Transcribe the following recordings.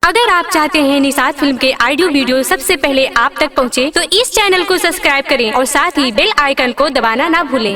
अगर आप चाहते हैं निषाद फिल्म के ऑडियो वीडियो सबसे पहले आप तक पहुंचे, तो इस चैनल को सब्सक्राइब करें और साथ ही बेल आइकन को दबाना ना भूलें।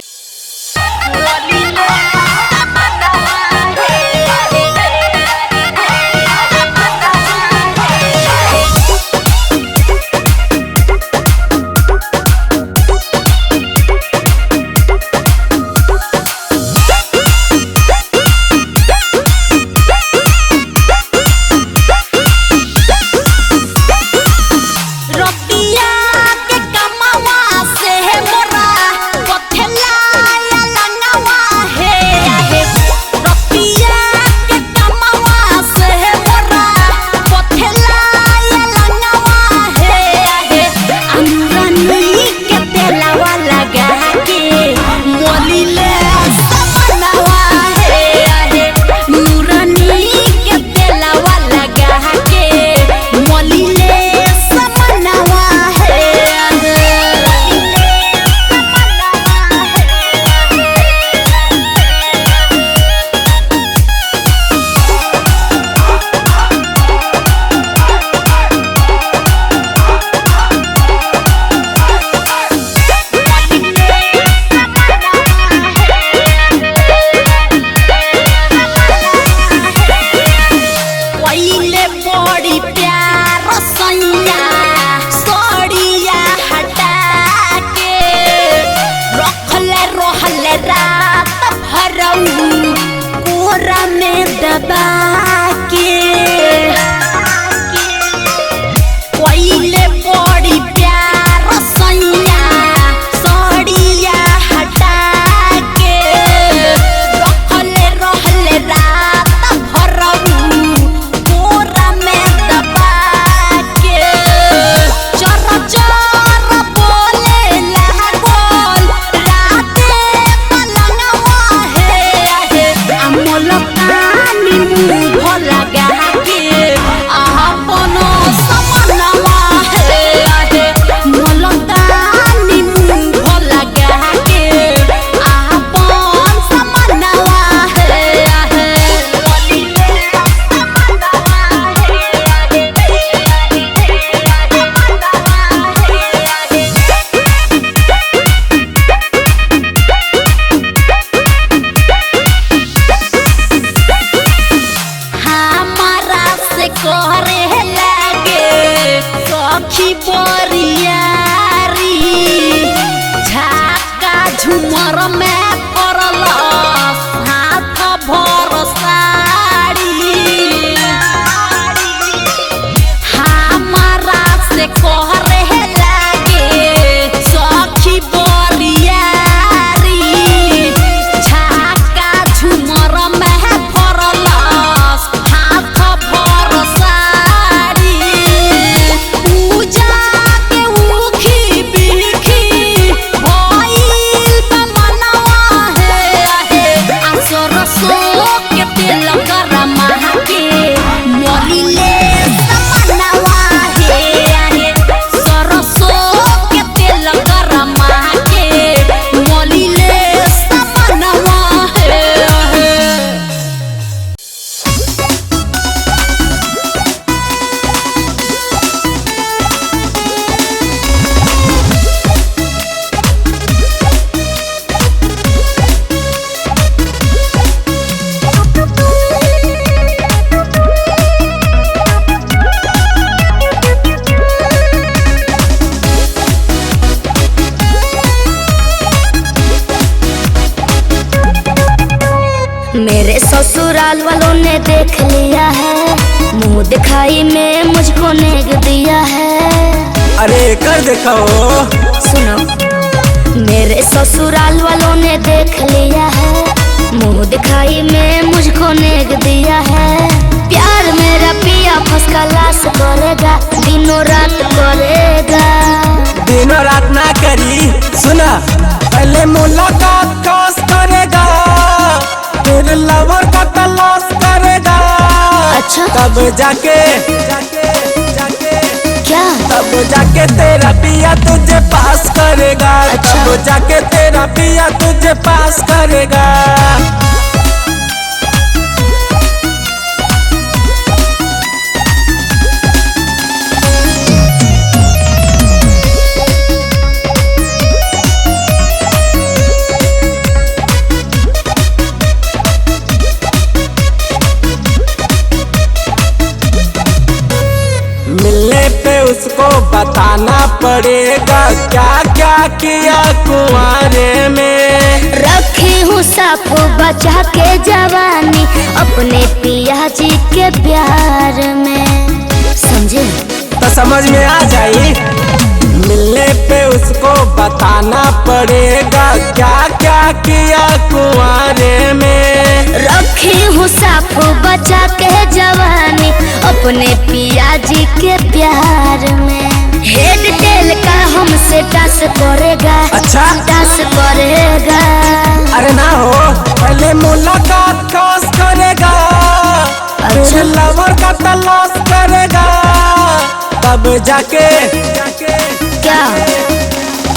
झुमर में पड़ल हाथ भर साड़ी हमारा से कह रहे लागे सखी बरियारी झाका झुमर में पड़ल हाथ भर साड़ी पूजा के उखी बिखी मेरे ससुराल वालों ने देख लिया है, मुंह दिखाई में मुझको नेग दिया है। अरे कर दिखाओ। सुनो, मेरे ससुराल वालों ने देख लिया है, मुंह दिखाई में मुझको नेग दिया है। प्यार मेरा पिया फर्स्ट क्लास करेगा, दिनों रात करेगा। दिनों रात ना करी, सुना पहले मुलाकात खास करेगा, फिर लवर का तलाश करेगा। अच्छा, तब जाके क्या? तब जाके तेरा पिया तुझे पास करेगा। अच्छा। तब जाके तेरा पिया तुझे पास करेगा। पे उसको बताना पड़ेगा क्या क्या किया कुंवारे में। रखी हूँ साफ बचा के जवानी अपने पिया जी के प्यार में, समझे? तो समझ में आ जाई। मिलने पे उसको बताना पड़ेगा क्या क्या किया कुंवारे में। रखी हूँ साफ बचा के जवानी अपने पिया जी के प्यार में। हेड टेल का हमसे टस करेगा, अच्छा टस करेगा। अरे ना हो, पहले मुलाकात खास करेगा, फिर लवर का तलाश करेगा, तब जाके क्या?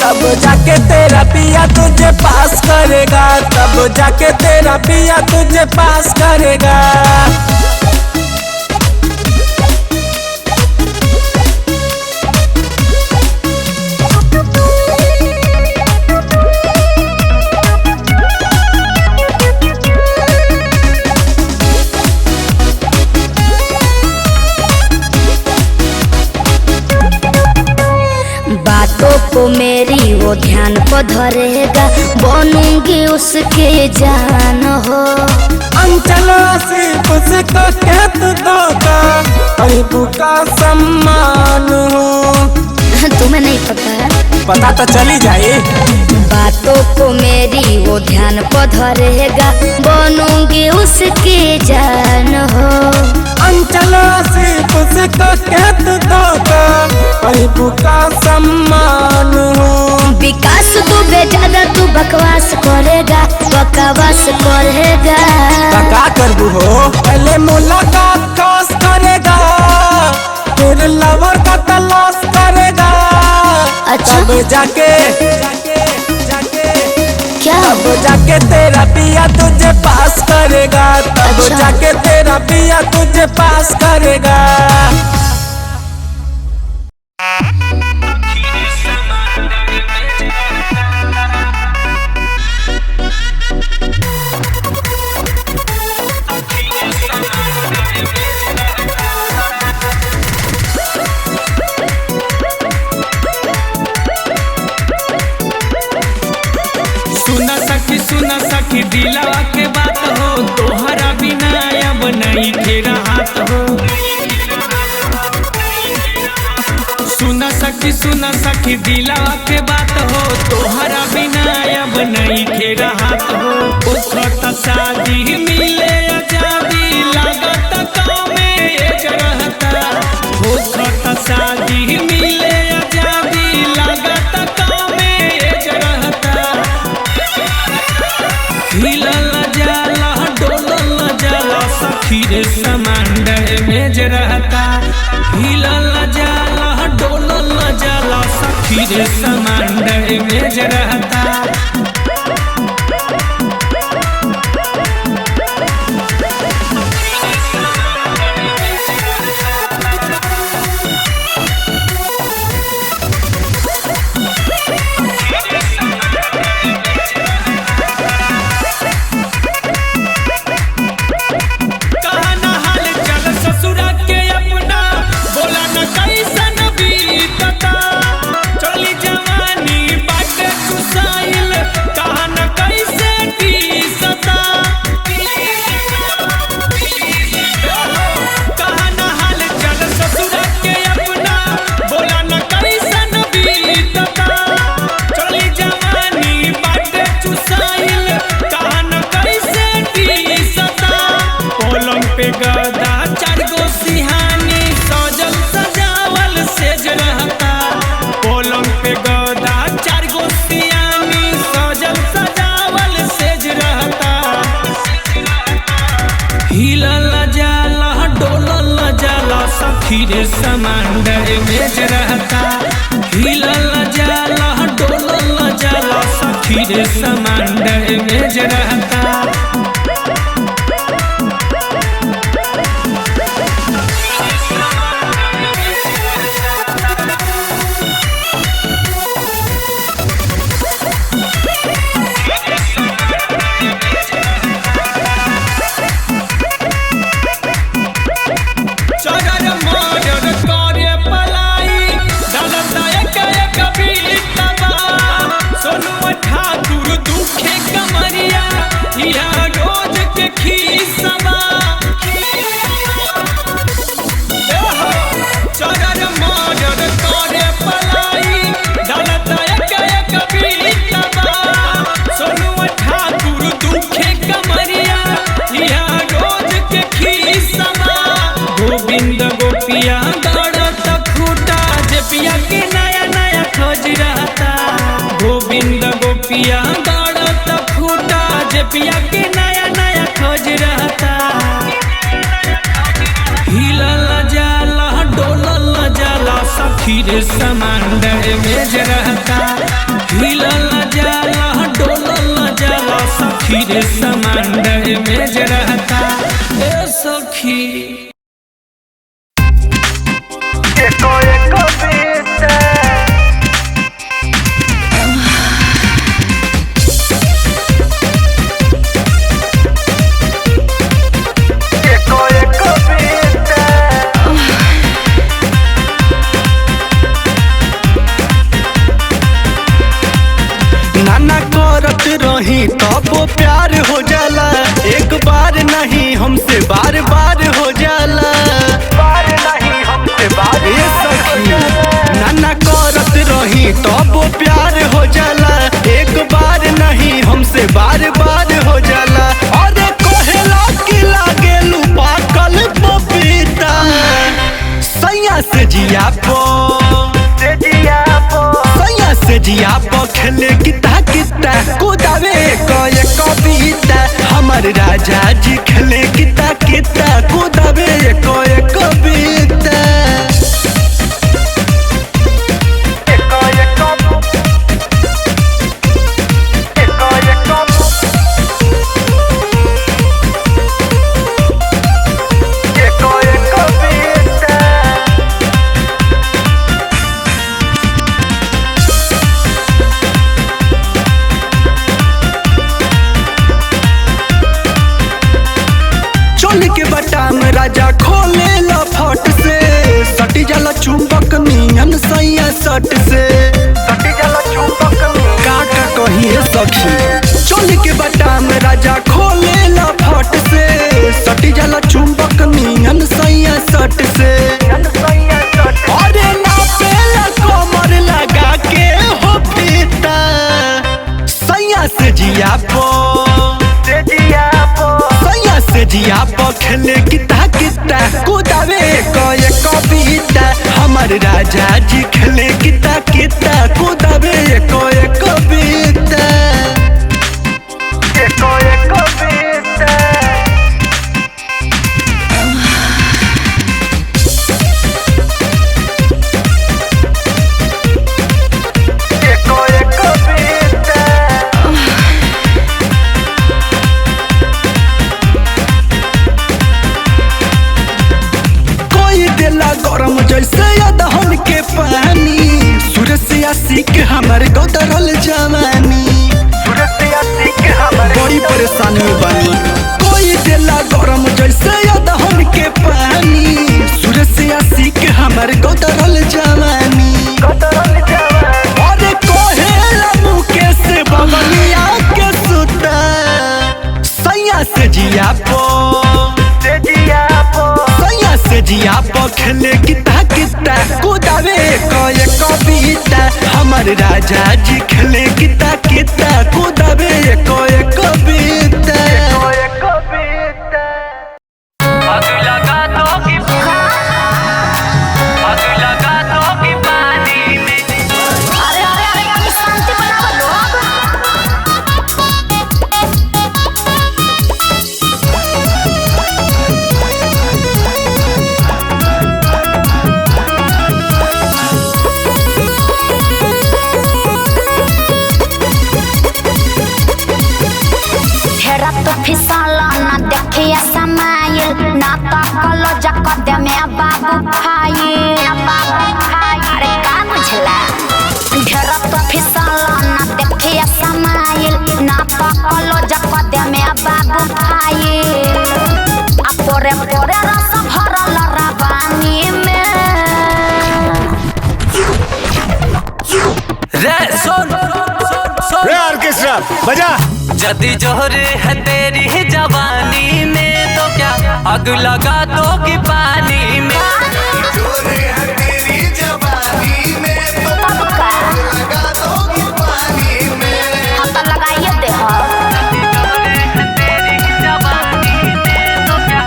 तब जाके तेरा पिया तुझे पास करेगा, तब जाके तेरा पिया तुझे पास करेगा। बातों को मेरी वो ध्यान पर धरेगा, बनूंगी उसके जान हो। अंचल सिर्फ उसको कह तू धोखा, अहिबू का सम्मान हो। तुम्हें नहीं पता है? पता तो चली जाए। बातों को मेरी वो ध्यान पर धरेगा, बनूंगी उसके जान हो। अंचल सिर्फ उसको कह तू धोखा, अहिबू का सम्मान हो। विकास तू बेजादा तू बकवास करेगा, बकवास करेगा। क्या करबू हो, पहले मुलाकात खास करेगा, फिर लवर का तलाश करेगा, अच्छा तब जाके क्या? तब जाके तेरा पिया तुझे पास करेगा, तब अच्छा। जाके तेरा पिया तुझे पास करेगा। सुना सखी दिलवा के बात हो, तोहरा बिना अब नहीं तेरा हाथ हो। सुना सखी दिलवा के बात हो, तोहरा बिना अब नहीं तेरा हाथ हो। उखत शादी मिले आजादी लागत गाँव में एक रहता, उखत शादी मिले आजादी लागत गाँव में एक रहता। हिलल जाला डोलल जाला सखी रे समंदर में ज रहता, हिलल जाला डोलल जाला सखी रे समंदर में ज रहता। रे समंदर में ज रहता, हिलल जाला डोलल जाला सखी रे समंदर में ज रहता। चगर मगर करे पला गोपिया दौड़त खूटा जेपिया के नया नया खोज रहता। गोविंद गोपिया दौड़त खूटा जेपिया के नया नया खोज रहता। हिलल जाला डोलल जाला सखी रे समांडर में ज रहता। हिलल जाला डोलल जाला सखी रे समांडर में ज रहता। ए सखी नाना करत रही तब प्यार हो जाला। एक बार नहीं हमसे बार बार हो जाला। बार नहीं हमसे बार ये सखी नाना करत रही तब प्यार हो जाला। एक बार नहीं हमसे बार बार हो जाला। अरे कहेला कि लागेलू पाकल पपीता सैया से जिया से जिया खेले किता किता कुदावे कए कविता। हमर राजा जी खेले किता किता कुदावे कए कविता। चोली के बटाम राजा खोले ला फट से सटी जाला चुंबक नियन सैया सट से सटी जाला चुंबक का कहिए सखी। चोली के बटाम राजा खोले ला फट से सटी जाला चुंबक नियन सैया सट से। अरे ना पेला कमर लगा के हो पीता सैया से जिया से जिया खेले किता किता कुदावे कए कविता। हमर राजा जी खेले किता किता कुदावे कए कविता। गरम जैसे अदहन के पानी सुरसिया सीख हमर गदरल जवानी। बड़ी परेशानी में बानी कोई देला गरम जैसे अदहन के पानी सुरसिया सीख हमर गदरल जवानी। अरे कहेला मुके से बगलिया के सुता सैया से जिया से जिया खेले किता किता कुदावे कए कविता। हमर राजा जी खेले किता किता कुदावे कए कविता। फिसला ना देखिए समाइल ना तकल जकदे में बाबू खाई। अरे का बुझला ढेर तो फिसला ना देखिए समाइल ना तकल जकदे में बाबू खाई। पोरे पोरे रस भरल रवानी में रे सुन रे ऑर्केस्ट्रा बजा। जदी जोहरे है तेरी जवानी में तो क्या आग लगा दोगी पानी में। जोरे है तेरी जवानी में तो आग लगा दोगी पानी में। हम तो लगाइए दे हो। जदी जोहरे है तेरी जवानी में तो क्या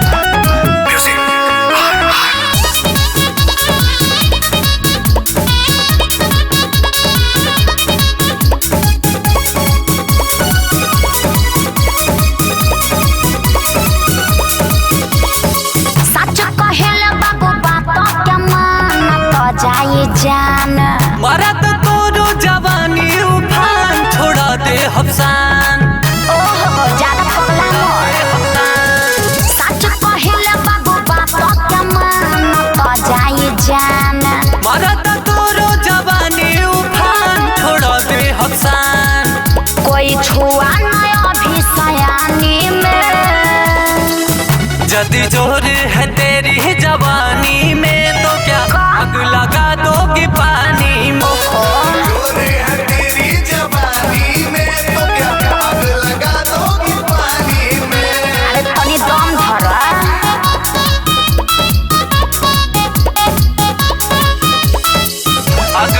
जाए जान। मरद तोरो जवानी उफान छोड़ा दे हफसान। ओहो ज्यादा पगला मोर सच कहिले बाबू बात के मान तो जाए जान। मरद तोरो जवानी उफान छोड़ा दे हफसान। कोई छुआ नहीं अभी सयानी में। जदी जोर है तेरी जवानी में तो क्या आग लगा दोगी पानी में। जोर है तेरी जवानी में तो क्या आग लगा दोगी पानी में। अरे तनी दम धर। आग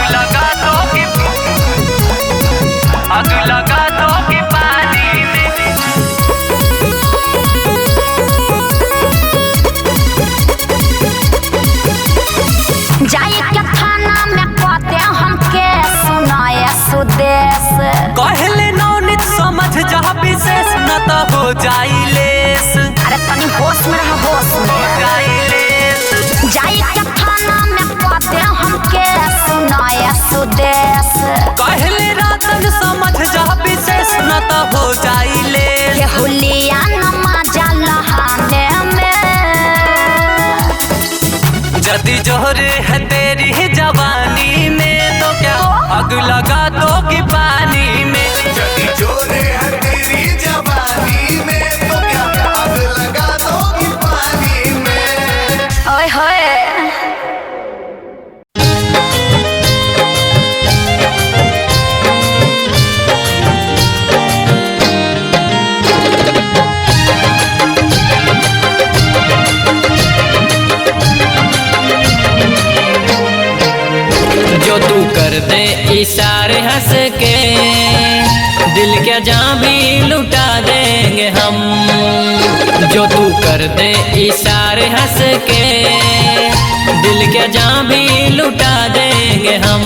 लगा दोगी पानी में। जाए के थाना में कहते हमके सुनाए सुदेश। कहले नौनित समझ जा विशेष न तो हो जाई लेस। अरे तनी होश में रह होश में। जाए के थाना में कहते हमके सुनाए सुदेश। कहले रातन समझ जा विशेष न तो हो जाई लेस। ये हुलिया नमाजा लहाने में। जदी जोर है तेरी जवानी में तो क्या आग लगा दोगी पानी में। जदी जोर है तेरी जवानी में तो क्या आग लगा दोगी पानी में। ओए होए जो तू कर दे इशारे हंस के दिल के जान भी लुटा देंगे हम। जो तू कर दे इशारे हंस के दिल के जान भी लुटा देंगे हम।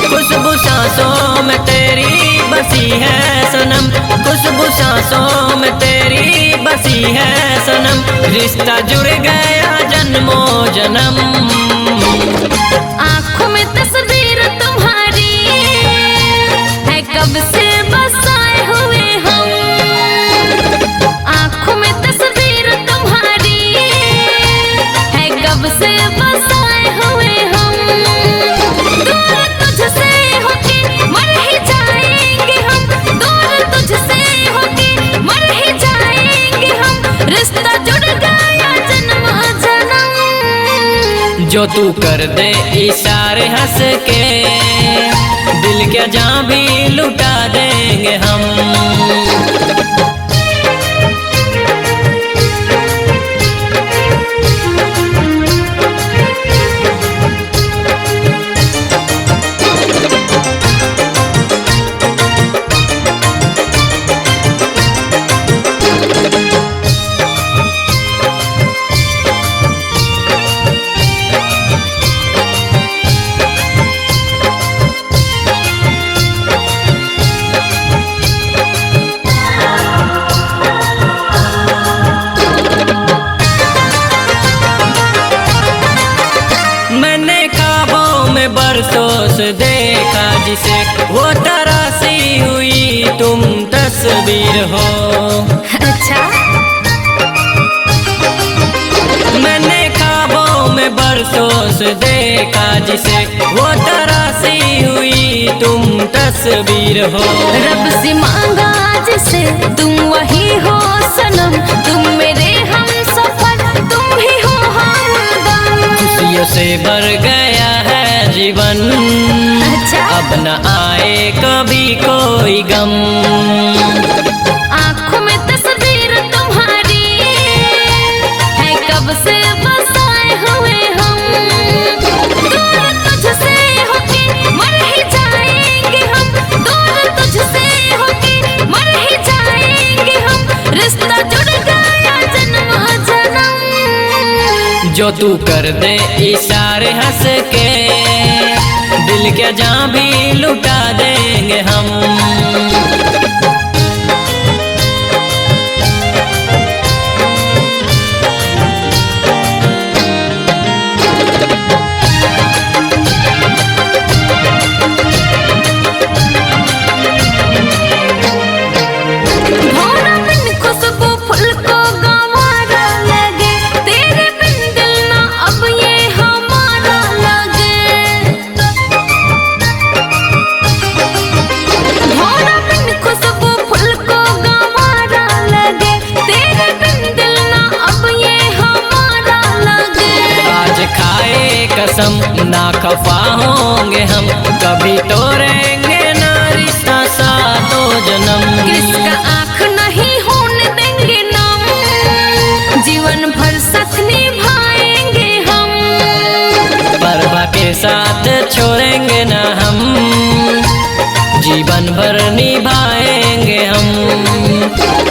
खुशबू सांसों में तेरी बसी है सनम। खुशबू सांसों में तेरी बसी है सनम। रिश्ता जुड़ गया जन्मों जन्म। आँखों में तस्वीर तुम्हारी है कब से बसाए हुए हम। आँखों में तस्वीर तुम्हारी है कब से बसाए हुए हम। दूर तुझसे होके मर ही जाएंगे हम। दूर तुझसे होके मर ही जाएंगे हम। रिश्ता जुड़ गया जन्म जन्म। जो तू कर दे इशारे हंस के दिल के जान भी लुटा देंगे हम। बरसों से देखा जिसे वो तरासी हुई तुम तस्वीर हो। अच्छा मैंने ख्वाबों में बरसों से देखा जिसे वो तरासी हुई तुम तस्वीर हो। रब से मांगा जिसे तुम वही हो सनम। तुम मेरे हम सफर तुम ही हो हमदम। खुशियों से भर गया है जीवन। अच्छा अब न आए कभी कोई गम। आँखों में तस्वीर तुम्हारी है कब से बसाए हुए हम। दूर तुझसे होके मर ही जाएंगे हम। दूर तुझसे होके मर ही जाएंगे हम। रिश्ता जुड़ गया जन्म जन्म। जो तू कर दे इशारे हंस के दिल के जान भी लुटा देंगे हम। कसम ना खफा होंगे हम, कभी तोड़ेंगे ना रिश्ता सातों जन्म। किसका आँख नहीं होने देंगे नम, जीवन भर साथ निभाएंगे हम। परवा के साथ छोड़ेंगे ना हम, जीवन भर निभाएंगे हम।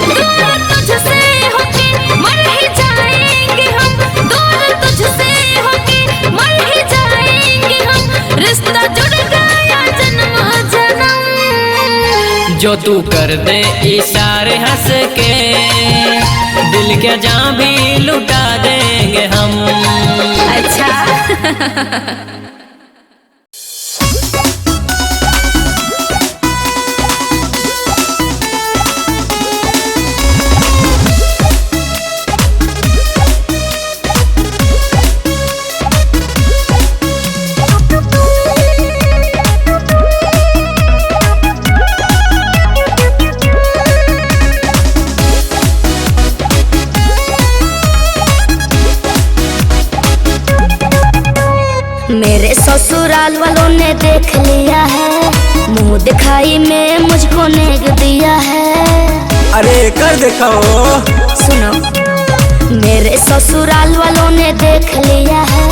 दूर तुझसे होके मर ही जाएंगे हम, दूर तुझसे होके मर ही जाएंगे हम। रिश्ता जुड़ गया जन्म जन्म। जो तू कर दे इशारे हंस के, दिल के जान भी लुटा देंगे हम। अच्छा मेरे ससुराल वालों ने देख लिया है, मुंह दिखाई में मुझको नेग दिया है। अरे कर दिखाओ। सुनो, मेरे ससुराल वालों ने देख लिया है,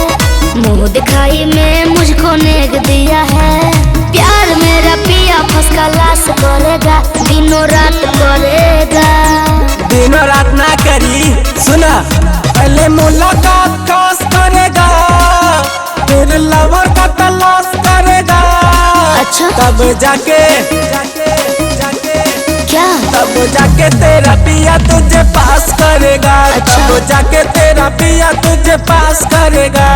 मुंह दिखाई में मुझको नेग दिया है। प्यार मेरा पिया फंस खलास करेगा, दिनों रात करेगा। दिनों रात ना करी, सुना पहले मुलाकात खास करेगा, फिर लवर का तलाश करेगा। अच्छा तब जाके क्या? तब जाके तेरा पिया तुझे पास करेगा। अच्छा। तब जाके तेरा पिया तुझे पास करेगा।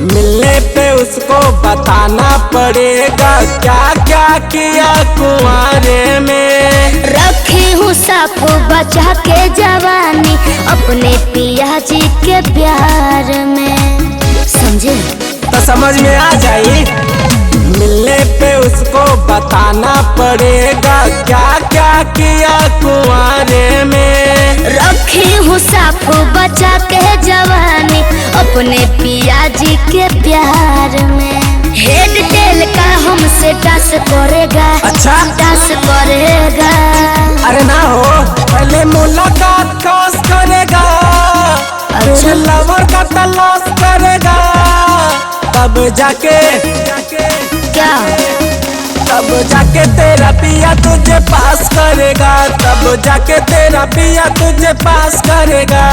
मिलने पे उसको बताना पड़ेगा क्या क्या किया कुंवारे में। रखी हूँ साफ बचा के जवानी, अपने पिया जी के प्यार में। समझे? तो समझ में आ जाए। मिलने पे उसको बताना पड़ेगा क्या क्या किया कुंवारे में। रखी हूँ साफ बचा के जवानी, अपने पिया जी के प्यार में। हेड टेल का हमसे टस करेगा। अच्छा। टस करेगा। अरे ना हो, पहले मुलाकात खास करेगा, फिर लवर का तलाश करेगा। तब जाके क्या? तब जाके तेरा पिया तुझे पास करेगा। तब जाके तेरा पिया तुझे पास करेगा।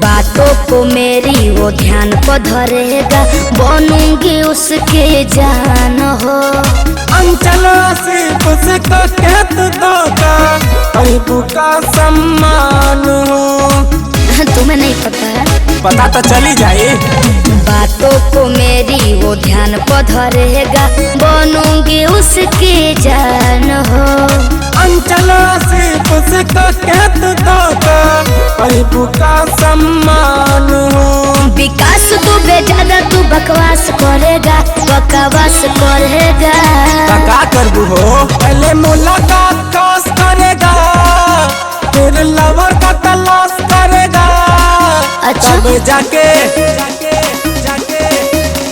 बातों को मेरी वो ध्यान को धरेगा, बनूंगी उसके जान हो। अंचल सिर्फ उसको कहत धोखा, अबू का सम्मान हो। तुम्हें नहीं पता है? पता तो चली जाए। बातों को मेरी वो ध्यान को धरेगा, बनूंगी उसके जान हो। अंचल सिर्फ उसको कहत धोखा, अबू का सम्मान हो। विकास तू बेजादा तू बकवास करेगा, बकवास करेगा। का करबू हो, पहले मुलाकात खास करेगा, फिर लवर का तलाश करेगा। अच्छा। तब जाके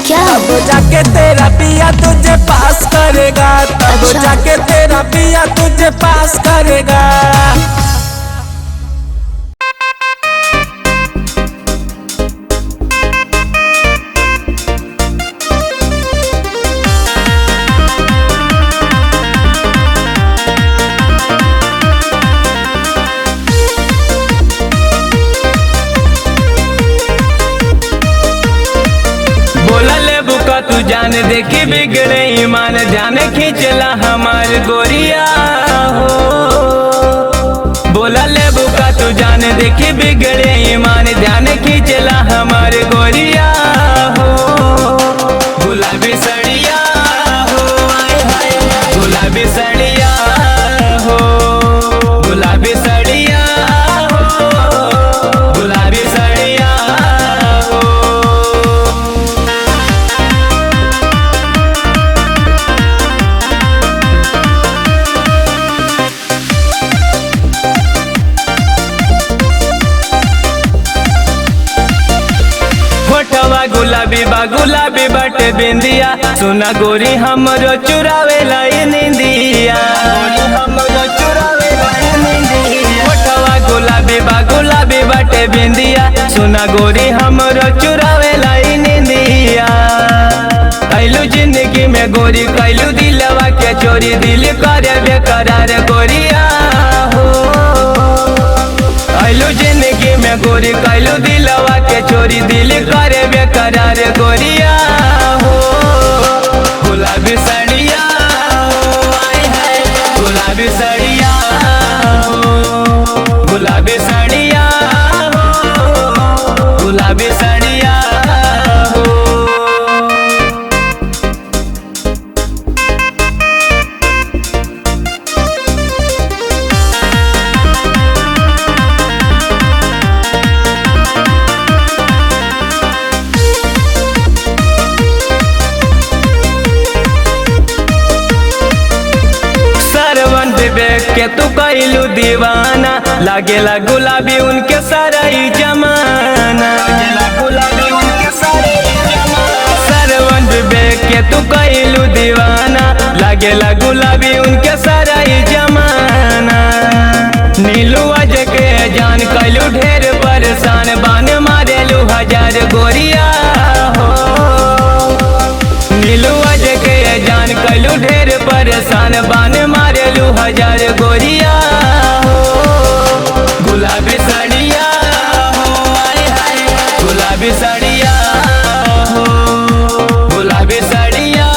क्या? तब जाके तेरा पिया तुझे पास करेगा। तब अच्छा। जाके तेरा पिया तुझे पास करेगा। जान देखी बिगड़े ईमान ध्यान खींचला हमार गोरिया हो। बोला ले बुका तू जान देखी बिगड़े ईमान ध्यान खींचला हमार गोरिया हो। गुलाबी सड़िया हो आए हाय गुलाबी सड़िया हो गुलाबी सड़िया हो गुलाबी सड़िया हो। होठवा गुलाबी बा गुलाबी बाटे बिंदिया सुना गोरी हमरो चुरावे लाई निंदिया हमरो चुरावे लाई निंदिया। होठवा गुलाबी बा गुलाबी बाटे बिंदिया सुना गोरी हमरो चुरावे लाई निंदिया। कैलू जिंदगी में गोरी कैलू दिलवा के चोरी दिल करे बेकरार गोरिया हो। कैलू जिंदगी में गोरी कैलू दिलवा के चोरी दिल करे बेकरार गोरिया हो। गुलाबी सड़िया हो आए हाय गुलाबी सड़िया हो गुलाबी सड़िया हो गुलाबी सड़िया हो। सरवन विवेक के तू कैलू दीवाना लागेला गुलाबी उनके सारा ही जमाना गुलाबी उनके सारा ही जमाना। सरवन विवेक के तू कैलू दीवाना लागेला गुलाबी उनके सारा ही जमाना। नीलू अज के जान कैलू ढेर परेशान बान मारेलू हजार गोरिया हो। नीलू अज के जान कैलू ढेर परेशान बान मारेलू हजार गोरिया हो। गुलाबी सड़िया हो आए हाय गुलाबी सड़िया हो गुलाबी सड़िया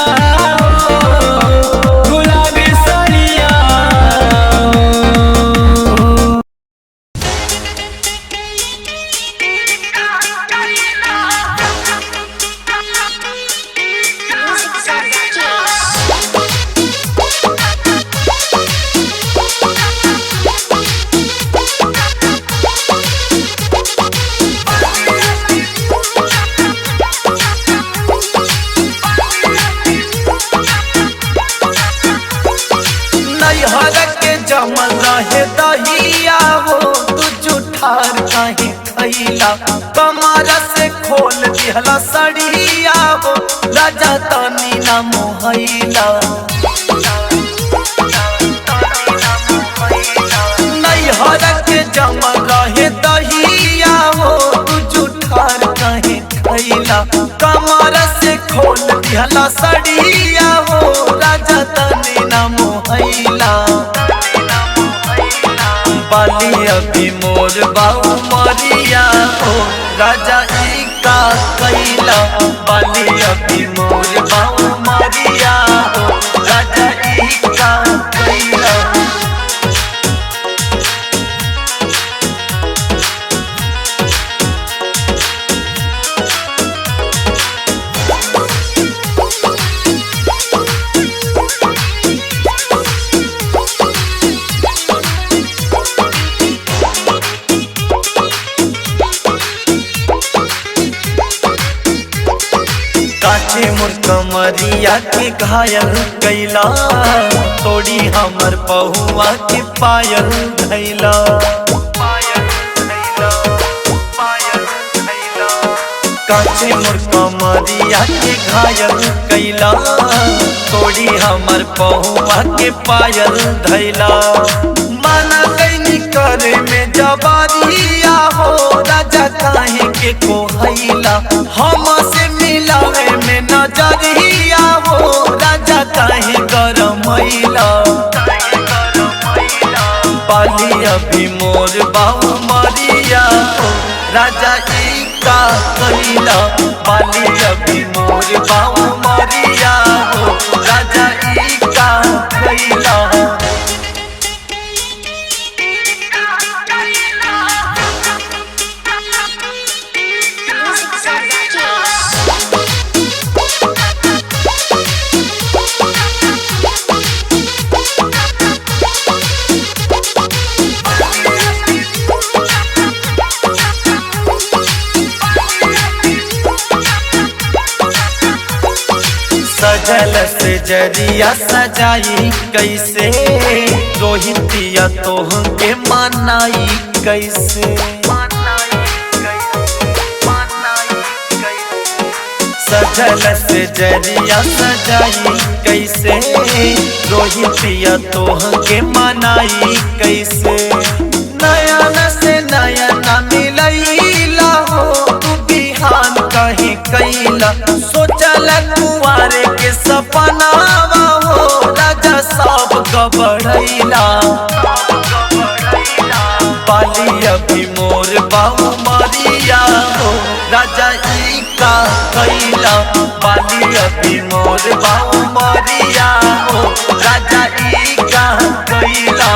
हो गुलाबी सड़िया हो। नैहर के जमल रहे दहिया हो तू जुठार कहीं खैला कमर से खोल दिहला सड़िया हो राजा तनी ना मोहैला। नैहर के जमल रहे दहिया हो तू जुठार कहीं खैला कमर से खोल दिहला सड़िया हो राजा तनी ना मोहैला। बाली अभी मोर बाऊ मरिया हो राजा ई का कैला बाली अभी मोर बाऊ मरिया हो राजा ई का कैला। काचे मोर कमरिया के घायल कैला तोड़ी हमर पहुआ के पायल धैला। काचे मोर कमरिया के घायल कैला तोड़ी हमर पहुआ के पायल धैला। माना कैनी करे में जबारिया हो राजा काहे के कोहैला हम से मिलावे में नजरिया हो राजा काहे गरमैला। पाली अभी मोर बाऊ मरिया हो राजा ई का कैला पाली अभी मोर बाऊ मरिया। जरिया सजाई कैसे रोहितिया तोह के मनाई कैसे सजल से जरिया सजाई कैसे रोहितिया तोह के मनाई कैसे नयन से नयन मिलैला हो तू बिहान कहीं कैला सोचल कुआरे के सपनावा हो राजा सब गबड़ैला बाली अभी मोर बाबू मरिया हो राजा ई का कैला बाली अभी मोर बाबू मरिया हो राजा ई का कैला